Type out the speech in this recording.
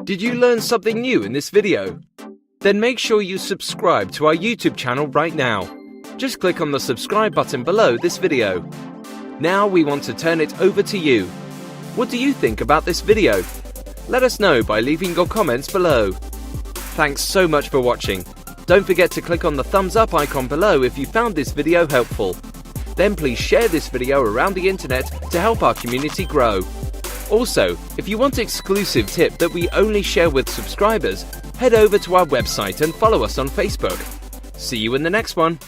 Did you learn something new in this video? Then make sure you subscribe to our YouTube channel right now. Just click on the subscribe button below this video. Now we want to turn it over to you. What do you think about this video? Let us know by leaving your comments below. Thanks so much for watching. Don't forget to click on the thumbs up icon below if you found this video helpful. Then please share this video around the internet to help our community grow. Also, if you want an exclusive tip that we only share with subscribers, head over to our website and follow us on Facebook. See you in the next one.